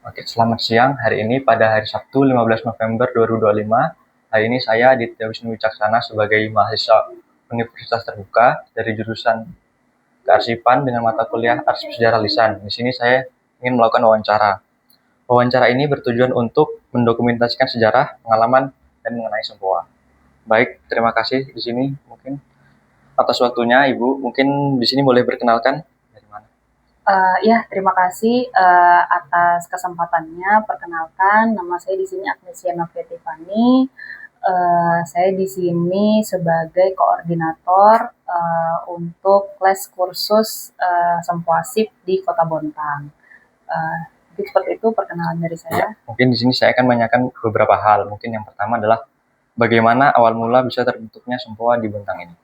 Oke, selamat siang. Hari ini pada hari Sabtu 15 November 2025, hari ini saya Aditya Wisnu Wicaksana sebagai mahasiswa Universitas Terbuka dari jurusan Kearsipan dengan mata kuliah Arsip Sejarah Lisan. Di sini saya ingin melakukan wawancara. Wawancara ini bertujuan untuk mendokumentasikan sejarah, pengalaman, dan mengenai Sempoa. Baik, terima kasih di sini mungkin atas waktunya Ibu. Mungkin di sini boleh berkenalkan dari mana? Ya, terima kasih atas kesempatannya. Perkenalkan, nama saya di sini Agnesia Noviatifani. Saya di sini sebagai koordinator untuk les kursus Sempoasip di Kota Bontang. Jadi seperti itu perkenalan dari saya. Ya, mungkin di sini saya akan menanyakan beberapa hal. Mungkin yang pertama adalah bagaimana awal mula bisa terbentuknya Sempoa di Bontang ini?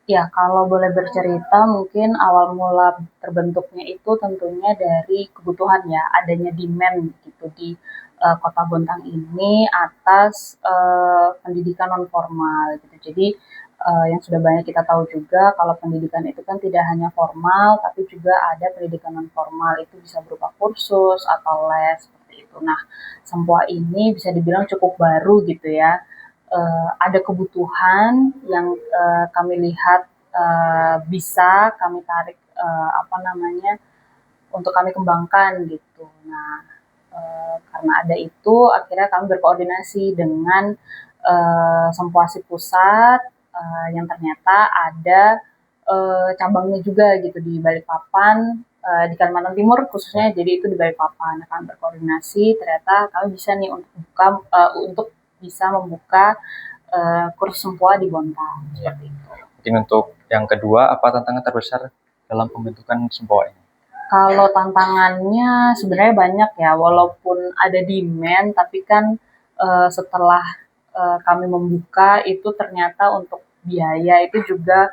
Ya, kalau boleh bercerita, mungkin awal mula terbentuknya itu tentunya dari kebutuhan ya, adanya demand gitu di Kota Bontang ini atas pendidikan non formal gitu. Jadi yang sudah banyak kita tahu juga kalau pendidikan itu kan tidak hanya formal, tapi juga ada pendidikan non formal itu bisa berupa kursus atau les seperti itu. Nah, Sempoa ini bisa dibilang cukup baru gitu ya, ada kebutuhan yang kami lihat bisa kami tarik apa namanya untuk kami kembangkan gitu. Nah, karena ada itu akhirnya kami berkoordinasi dengan Sempoasi Pusat yang ternyata ada cabangnya juga gitu di Balikpapan, di Kalimantan Timur khususnya, jadi itu di Balikpapan. Nah, kami berkoordinasi ternyata kami bisa nih untuk bisa membuka kursus Sempoa di Bontang Ya. seperti itu. Mungkin untuk yang kedua, apa tantangan terbesar dalam pembentukan Sempoa ini? Kalau tantangannya sebenarnya banyak ya, walaupun ada demand, tapi kan setelah kami membuka itu ternyata untuk biaya itu juga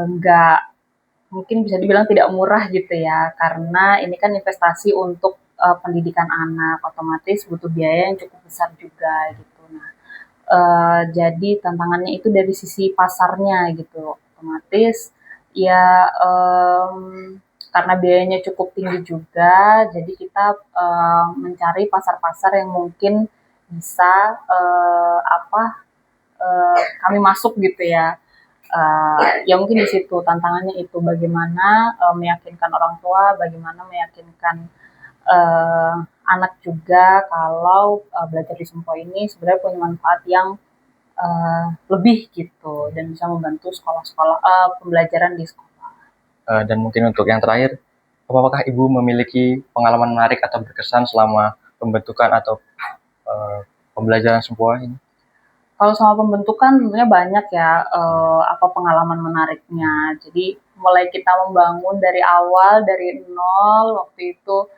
nggak, mungkin bisa dibilang tidak murah gitu ya, karena ini kan investasi untuk pendidikan anak, otomatis butuh biaya yang cukup besar juga gitu. Nah, jadi tantangannya itu dari sisi pasarnya gitu, otomatis ya karena biayanya cukup tinggi juga, jadi kita mencari pasar-pasar yang mungkin bisa kami masuk gitu ya. Ya mungkin di situ tantangannya itu bagaimana meyakinkan orang tua, bagaimana meyakinkan anak juga kalau belajar di Sempo ini sebenarnya punya manfaat yang lebih gitu dan bisa membantu sekolah-sekolah pembelajaran di sekolah. Dan mungkin untuk yang terakhir, apakah Ibu memiliki pengalaman menarik atau berkesan selama pembentukan atau pembelajaran Sempoa ini? Kalau sama pembentukan tentunya banyak ya apa pengalaman menariknya. Jadi mulai kita membangun dari awal dari nol waktu itu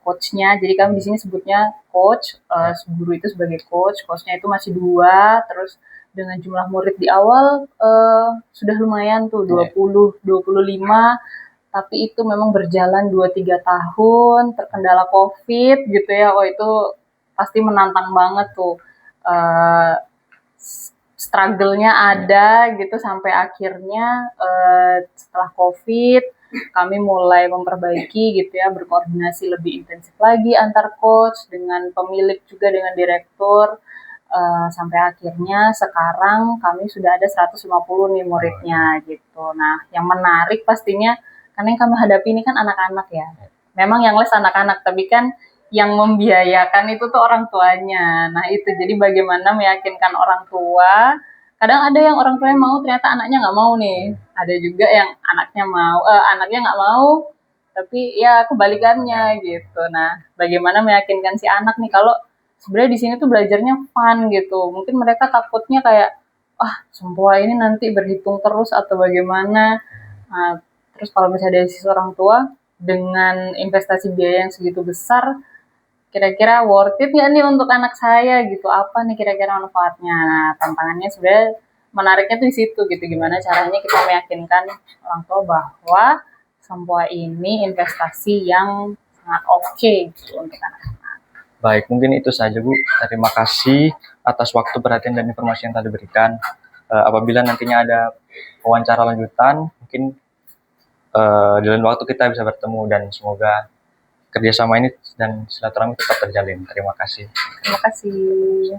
coachnya. Jadi kami di sini sebutnya coach, guru itu sebagai coach. Coachnya itu masih dua, terus dengan jumlah murid di awal sudah lumayan tuh 25, tapi itu memang berjalan 2-3 tahun terkendala COVID gitu ya. Oh itu pasti menantang banget tuh. Uh, Struggle-nya ada gitu sampai akhirnya setelah COVID kami mulai memperbaiki gitu ya, berkoordinasi lebih intensif lagi antar coach dengan pemilik juga dengan direktur, sampai akhirnya sekarang kami sudah ada 150 nih muridnya gitu. Nah, yang menarik pastinya karena yang kami hadapi ini kan anak-anak ya. Memang yang les anak-anak, tapi kan yang membiayakan itu tuh orang tuanya. Nah itu jadi bagaimana meyakinkan orang tua. Kadang ada yang orang tuanya mau, ternyata anaknya nggak mau nih. Ada juga yang anaknya nggak mau, tapi ya kebalikannya gitu. Nah, bagaimana meyakinkan si anak nih kalau sebenarnya di sini tuh belajarnya fun gitu. Mungkin mereka takutnya kayak, semua ini nanti berhitung terus atau bagaimana. Nah, terus kalau misalnya dari sisi orang tua, dengan investasi biaya yang segitu besar, kira-kira worth it nggak nih untuk anak saya gitu, apa nih kira-kira manfaatnya. Nah, tantangannya sebenarnya menariknya tuh di situ gitu, gimana caranya kita meyakinkan orang tua bahwa Sempoa ini investasi yang sangat oke gitu untuk anak. Baik, mungkin itu saja Bu. Terima kasih atas waktu, perhatian, dan informasi yang tadi berikan. Apabila nantinya ada wawancara lanjutan, mungkin di lain waktu kita bisa bertemu dan semoga kerjasama ini dan silaturahmi tetap terjalin. Terima kasih. Terima kasih.